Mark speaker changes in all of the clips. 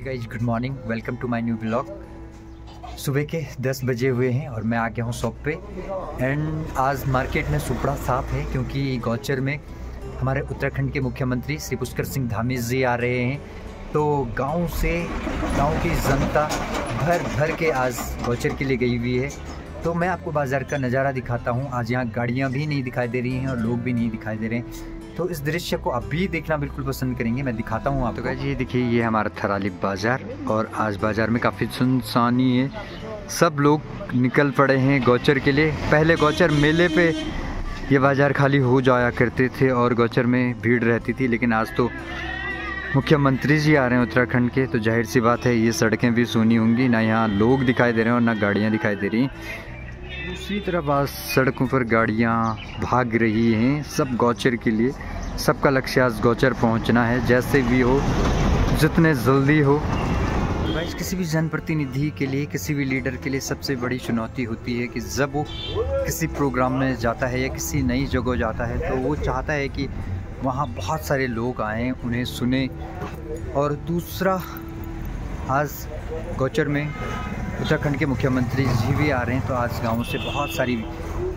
Speaker 1: Guys good morning, welcome to my new blog. सुबह के 10 बजे हुए हैं और मैं आ गया हूँ शॉप पे। एंड आज मार्केट में सुपड़ा साफ है क्योंकि गौचर में हमारे उत्तराखंड के मुख्यमंत्री श्री पुष्कर सिंह धामी जी आ रहे हैं। तो गांव की जनता भर के आज गौचर के लिए गई हुई है। तो मैं आपको बाज़ार का नज़ारा दिखाता हूँ। आज यहाँ गाड़ियाँ भी नहीं दिखाई दे रही हैं और लोग भी नहीं दिखाई दे रहे हैं। तो इस दृश्य को अभी देखना बिल्कुल पसंद करेंगे। मैं दिखाता हूँ आपको। तो गाइस ये देखिए, ये हमारा थराली बाज़ार और आज बाज़ार में काफ़ी सुनसानी है। सब लोग निकल पड़े हैं गौचर के लिए। पहले गौचर मेले पे ये बाज़ार खाली हो जाया करते थे और गौचर में भीड़ रहती थी, लेकिन आज तो मुख्यमंत्री जी आ रहे हैं उत्तराखंड के, तो जाहिर सी बात है ये सड़कें भी सूनी होंगी। ना यहाँ लोग दिखाई दे रहे हैं और ना गाड़ियाँ दिखाई दे रही। दूसरी तरफ आज सड़कों पर गाड़ियाँ भाग रही हैं, सब गौचर के लिए। सबका लक्ष्य आज गौचर पहुँचना है, जैसे भी हो, जितने जल्दी हो। गाइस किसी भी जनप्रतिनिधि के लिए, किसी भी लीडर के लिए सबसे बड़ी चुनौती होती है कि जब वो किसी प्रोग्राम में जाता है या किसी नई जगह जाता है तो वो चाहता है कि वहाँ बहुत सारे लोग आएँ, उन्हें सुने। और दूसरा, आज गौचर में उत्तराखंड के मुख्यमंत्री जी भी आ रहे हैं, तो आज गाँव से बहुत सारी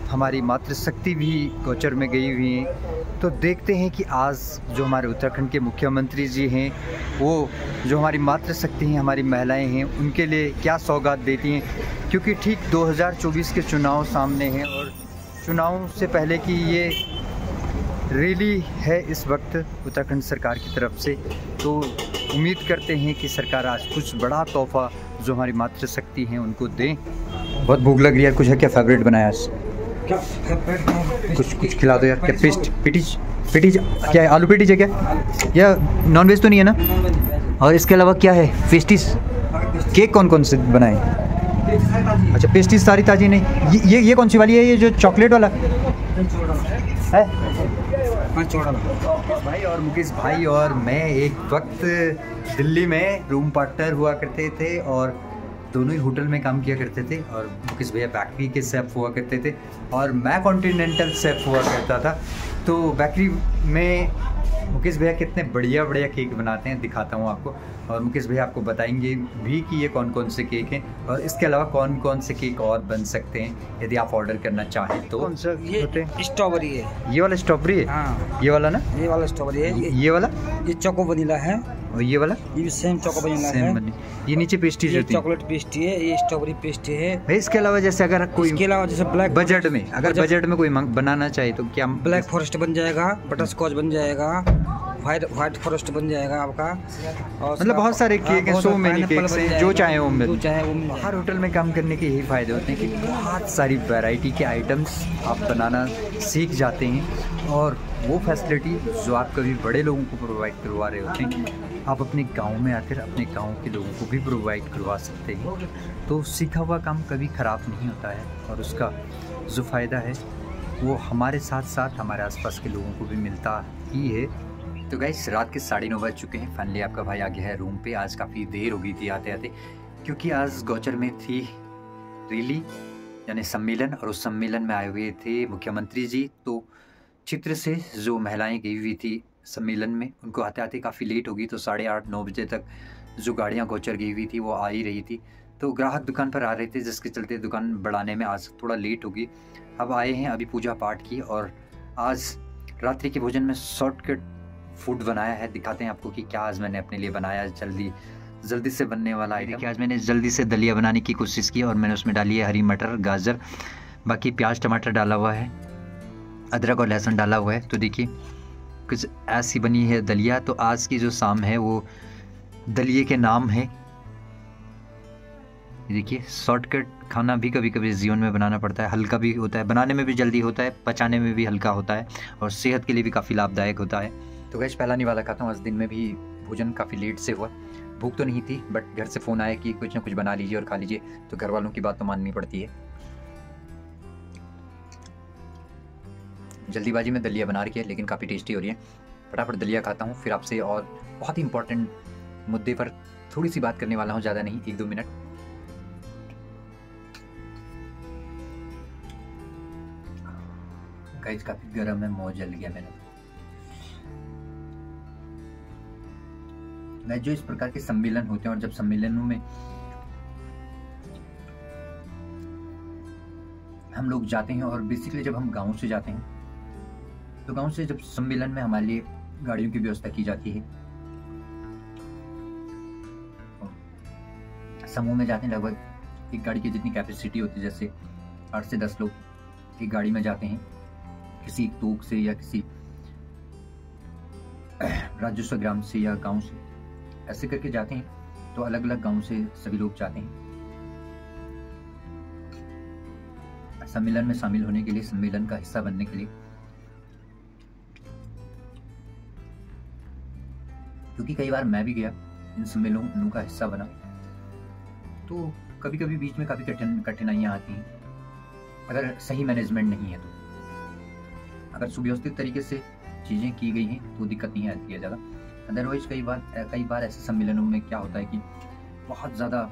Speaker 1: हमारी मातृशक्ति भी गौचर में गई हुई हैं। तो देखते हैं कि आज जो हमारे उत्तराखंड के मुख्यमंत्री जी हैं, वो जो हमारी मातृशक्ति हैं, हमारी महिलाएं हैं, उनके लिए क्या सौगात देती हैं। क्योंकि ठीक 2024 के चुनाव सामने हैं और चुनाव से पहले की ये रैली है इस वक्त उत्तराखंड सरकार की तरफ से। तो उम्मीद करते हैं कि सरकार आज कुछ बड़ा तोहफा जो हमारी मातृशक्ति हैं उनको दें। बहुत भूख लग रही है, कुछ है क्या फेवरेट बनाया आज? कुछ खिला दो यार। क्या पेटीज क्या है? आलू पेटीज है क्या? या नॉन वेज तो नहीं है ना? और इसके अलावा क्या है? पेस्टीज। केक कौन कौन से बनाए? अच्छा, पेस्टीज सारी ताज़ी नहीं। ये कौन सी वाली है? ये जो चॉकलेट वाला है? भाई और मुकेश भाई और मैं एक वक्त दिल्ली में रूम पार्टनर हुआ करते थे और दोनों ही होटल में काम किया करते थे। और मुकेश भैया बेकरी के शेफ़ हुआ करते थे और मैं कॉन्टिनेंटल शेफ़ हुआ करता था। तो बेकरी में मुकेश भैया कितने बढ़िया केक बनाते हैं, दिखाता हूँ आपको। और मुकेश भैया आपको बताएंगे भी कि ये कौन कौन से केक हैं और इसके अलावा कौन कौन से केक और बन सकते हैं यदि आप ऑर्डर करना चाहें तो।
Speaker 2: कौन सा? ये स्ट्रॉबेरी है।
Speaker 1: ये वाला स्ट्रॉबेरी है?
Speaker 2: हाँ,
Speaker 1: ये वाला ना?
Speaker 2: ये वाला स्ट्रॉबेरी है।
Speaker 1: ये वाला?
Speaker 2: ये चोको वनीला है।
Speaker 1: और ये वाला?
Speaker 2: ये भी सेम चोको वनीला है।
Speaker 1: ये नीचे पेस्ट्रीज होती है।
Speaker 2: चॉकलेट पेस्ट्री है, ये स्ट्रॉबेरी पेस्ट्री है।
Speaker 1: भाई इसके अलावा जैसे अगर कोई,
Speaker 2: इसके अलावा जैसे ब्लैक
Speaker 1: बजट में कोई बनाना चाहे तो क्या?
Speaker 2: ब्लैक फॉरेस्ट बन जाएगा, बटर स्कॉच बन जाएगा, व्हाइट फॉरेस्ट बन जाएगा आपका। और
Speaker 1: मतलब बहुत सारे केक हैं, सो मेनी केक्स हैं, जो चाहे वो मिल।
Speaker 2: हर
Speaker 1: होटल में काम करने के यही फ़ायदे होते हैं कि बहुत सारी वैरायटी के आइटम्स आप बनाना सीख जाते हैं और वो फैसिलिटी जो आप कभी बड़े लोगों को प्रोवाइड करवा रहे होते हैं, आप अपने गांव में आकर अपने गांव के लोगों को भी प्रोवाइड करवा सकते हैं। तो सीखा हुआ काम कभी ख़राब नहीं होता है और उसका जो फ़ायदा है वो हमारे साथ साथ हमारे आसपास के लोगों को भी मिलता ही है। तो गाइस रात के 9:30 बज चुके हैं। फाइनली आपका भाई आ गया है रूम पे। आज काफ़ी देर हो गई थी आते आते, क्योंकि आज गौचर में थी रैली यानी सम्मेलन और उस सम्मेलन में आए हुए थे मुख्यमंत्री जी। तो चित्र से जो महिलाएं गई हुई थी सम्मेलन में, उनको आते आते काफ़ी लेट हो गई। तो 8:30-9 बजे तक जो गाड़ियाँ गौचर गई हुई थी वो आ ही रही थी। तो ग्राहक दुकान पर आ रहे थे, जिसके चलते दुकान बढ़ाने में आज थोड़ा लेट होगी। अब आए हैं, अभी पूजा पाठ की और आज रात्रि के भोजन में शॉर्टकट फूड बनाया है। दिखाते हैं आपको कि क्या आज मैंने अपने लिए बनाया, जल्दी से बनने वाला आइटम। देखिए आज मैंने जल्दी से दलिया बनाने की कोशिश की और मैंने उसमें डाली है हरी मटर, गाजर, बाकी प्याज टमाटर डाला हुआ है, अदरक और लहसुन डाला हुआ है। तो देखिए कुछ ऐसी बनी है दलिया। तो आज की जो शाम है वो दलिये के नाम है। देखिए शॉर्टकट खाना भी कभी कभी जीवन में बनाना पड़ता है। हल्का भी होता है, बनाने में भी जल्दी होता है, पचाने में भी हल्का होता है और सेहत के लिए भी काफ़ी लाभदायक होता है। तो गैस पहला निवाला खाता हूँ। आज दिन में भी भोजन काफ़ी लेट से हुआ। भूख तो नहीं थी, बट घर से फ़ोन आया कि कुछ ना कुछ बना लीजिए और खा लीजिए, तो घर वालों की बात तो माननी पड़ती है। जल्दीबाजी में दलिया बना रही है लेकिन काफ़ी टेस्टी हो रही है। फटाफट दलिया खाता हूँ, फिर आपसे और बहुत ही इंपॉर्टेंट मुद्दे पर थोड़ी सी बात करने वाला हूँ, ज़्यादा नहीं, 1-2 मिनट। गाइस काफ़ी गर्म है, मुँह जल गया मेरा। जो इस प्रकार के सम्मेलन होते हैं, और जब सम्मेलनों में हम लोग जाते हैं, और बेसिकली जब हम गांव से जाते हैं तो गांव से जब सम्मेलन में हमारे लिए गाड़ियों की व्यवस्था की जाती है, समूह में जाते हैं, लगभग एक गाड़ी की जितनी कैपेसिटी होती है, जैसे 8 से 10 लोग एक गाड़ी में जाते हैं, किसी तोक से या किसी राजस्व ग्राम से या गांव से, ऐसे करके जाते हैं। तो अलग अलग गांव से सभी लोग जाते हैं सम्मेलन में शामिल होने के लिए, सम्मेलन का हिस्सा बनने के लिए। क्योंकि कई बार मैं भी गया, इन सम्मेलनों का हिस्सा बना, तो कभी कभी बीच में काफ़ी कठिनाइयाँ आती हैं अगर सही मैनेजमेंट नहीं है। तो अगर सुव्यवस्थित तरीके से चीज़ें की गई हैं तो दिक्कत नहीं आती है ज़्यादा। अदरवाइज कई बार ऐसे सम्मेलनों में क्या होता है कि बहुत ज़्यादा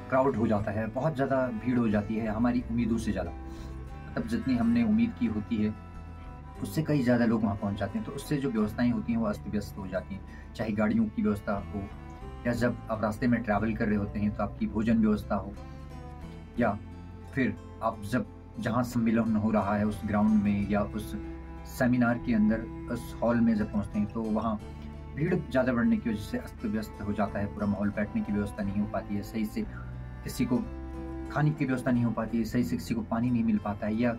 Speaker 1: क्राउड हो जाता है, बहुत ज़्यादा भीड़ हो जाती है हमारी उम्मीदों से ज़्यादा। मतलब जितनी हमने उम्मीद की होती है उससे कई ज़्यादा लोग वहाँ पहुँच जाते हैं, तो उससे जो व्यवस्थाएं होती हैं वो अस्त व्यस्त हो जाती हैं। चाहे गाड़ियों की व्यवस्था हो, या जब आप रास्ते में ट्रैवल कर रहे होते हैं तो आपकी भोजन व्यवस्था हो, या फिर आप जब जहाँ सम्मेलन हो रहा है उस ग्राउंड में या उस सेमिनार के अंदर उस हॉल में जब पहुँचते हैं तो वहाँ भीड़ ज़्यादा बढ़ने की वजह से अस्त व्यस्त हो जाता है पूरा माहौल। बैठने की व्यवस्था नहीं हो पाती है सही से, किसी को खाने की व्यवस्था नहीं हो पाती है सही से, किसी को पानी नहीं मिल पाता है, या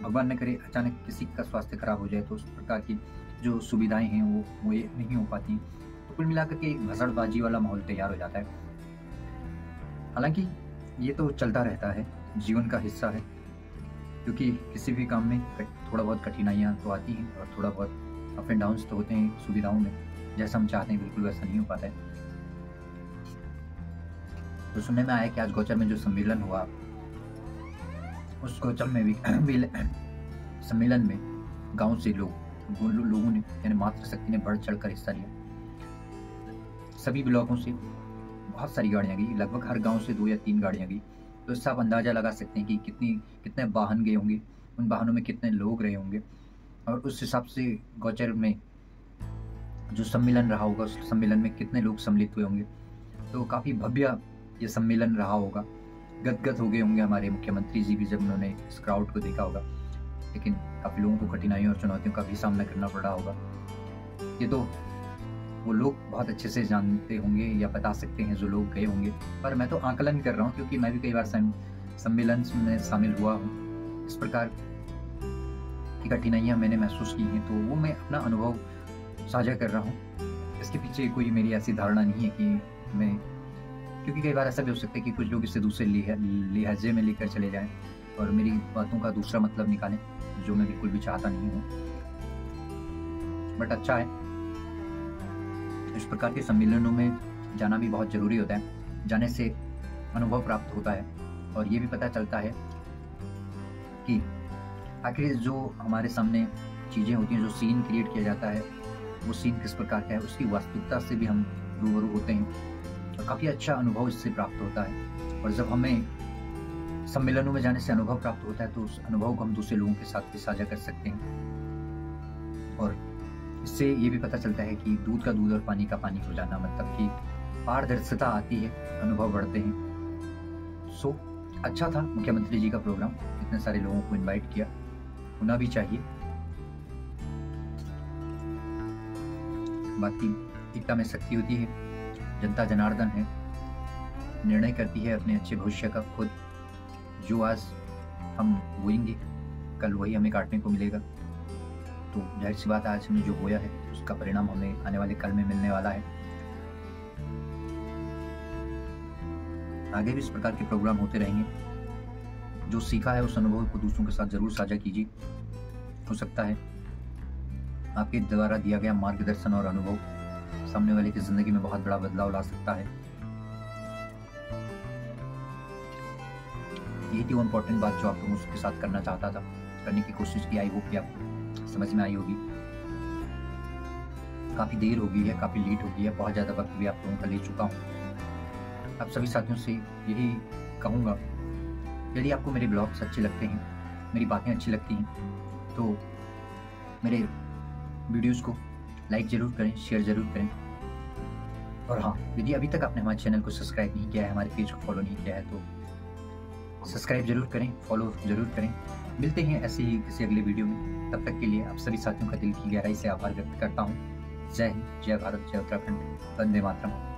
Speaker 1: भगवान न करे अचानक किसी का स्वास्थ्य खराब हो जाए तो उस प्रकार की जो सुविधाएं हैं वो ये नहीं हो पाती। तो कुल मिलाकर के एक भसड़बाजी वाला माहौल तैयार हो जाता है। हालांकि ये तो चलता रहता है, जीवन का हिस्सा है, क्योंकि किसी भी काम में थोड़ा बहुत कठिनाइयाँ तो आती हैं और थोड़ा बहुत अप एंड डाउन्स तो होते हैं सुविधाओं में। जैसा हम चाहते हैं बिल्कुल वैसा नहीं हो पाता है। तो सुनने में आया कि आज गौचर में जो सम्मेलन हुआ, उस गौचर में भी सम्मेलन में गांव से लोगों ने यानी मातृशक्ति ने बढ़ चढ़ कर हिस्सा लिया। सभी ब्लॉकों से बहुत सारी गाड़ियां गई, लगभग हर गांव से 2 या 3 गाड़ियां गई। तो इससे आप अंदाजा लगा सकते हैं कि कितने वाहन गए होंगे, उन वाहनों में कितने लोग रहे होंगे, और उस हिसाब से गौचर में जो सम्मेलन रहा होगा उस सम्मेलन में कितने लोग सम्मिलित हुए होंगे। तो काफ़ी भव्य ये सम्मेलन रहा होगा। गदगद हो गए होंगे हमारे मुख्यमंत्री जी भी जब उन्होंने इस क्राउड को देखा होगा। लेकिन काफ़ी लोगों को कठिनाइयों और चुनौतियों का भी सामना करना पड़ा होगा। ये तो वो लोग बहुत अच्छे से जानते होंगे या बता सकते हैं जो लोग गए होंगे, पर मैं तो आकलन कर रहा हूँ क्योंकि मैं भी कई बार सम्मेलन में शामिल हुआ हूँ। इस प्रकार की कठिनाइयाँ मैंने महसूस की हैं, तो वो मैं अपना अनुभव साझा कर रहा हूँ। इसके पीछे कोई मेरी ऐसी धारणा नहीं है कि मैं, क्योंकि कई बार ऐसा भी हो सकता है कि कुछ लोग इसे दूसरे लिहाजे में लेकर चले जाएं और मेरी बातों का दूसरा मतलब निकालें, जो मैं बिल्कुल भी चाहता नहीं हूँ। बट अच्छा है, इस प्रकार के सम्मेलनों में जाना भी बहुत ज़रूरी होता है। जाने से अनुभव प्राप्त होता है और ये भी पता चलता है कि आखिर जो हमारे सामने चीज़ें होती हैं, जो सीन क्रिएट किया जाता है, वो सीन किस प्रकार का है, उसकी वास्तविकता से भी हम रूबरू होते हैं और काफ़ी अच्छा अनुभव इससे प्राप्त होता है। और जब हमें सम्मेलनों में जाने से अनुभव प्राप्त होता है तो उस अनुभव को हम दूसरे लोगों के साथ भी साझा कर सकते हैं। और इससे ये भी पता चलता है कि दूध का दूध और पानी का पानी हो जाना, मतलब कि पारदर्शिता आती है, अनुभव बढ़ते हैं। सो अच्छा था मुख्यमंत्री जी का प्रोग्राम, इतने सारे लोगों को इनवाइट किया, होना भी चाहिए। बाकी एकता में शक्ति होती है, जनता जनार्दन है, निर्णय करती है अपने अच्छे भविष्य का खुद। जो आज हम बोएंगे कल वही हमें काटने को मिलेगा। तो जाहिर सी बात है आज हमने जो बोया है उसका परिणाम हमें आने वाले कल में मिलने वाला है। आगे भी इस प्रकार के प्रोग्राम होते रहेंगे। जो सीखा है उस अनुभव को दूसरों के साथ जरूर साझा कीजिए। हो सकता है आपके द्वारा दिया गया मार्गदर्शन और अनुभव सामने वाले की जिंदगी में बहुत बड़ा बदलाव ला सकता है। यही थी वो इम्पोर्टेंट बात जो आप लोगों के साथ करना चाहता था, करने की कोशिश की। आई होप कि आपको समझ में आई होगी। काफ़ी देर हो गई है, काफ़ी लेट हो गई है, बहुत ज़्यादा वक्त भी आप लोगों का ले चुका हूँ। आप सभी साथियों से यही कहूँगा, यदि आपको मेरे ब्लॉग्स अच्छे लगते हैं, मेरी बातें अच्छी लगती हैं, तो मेरे वीडियोज़ को लाइक ज़रूर करें, शेयर ज़रूर करें और हाँ, यदि अभी तक आपने हमारे चैनल को सब्सक्राइब नहीं किया है, हमारे पेज को फॉलो नहीं किया है, तो सब्सक्राइब जरूर करें, फॉलो जरूर करें। मिलते हैं ऐसे ही किसी अगले वीडियो में। तब तक के लिए आप सभी साथियों का दिल की गहराई से आभार व्यक्त करता हूँ। जय हिंद, जय भारत, जय उत्तराखंड, वंदे मातरम।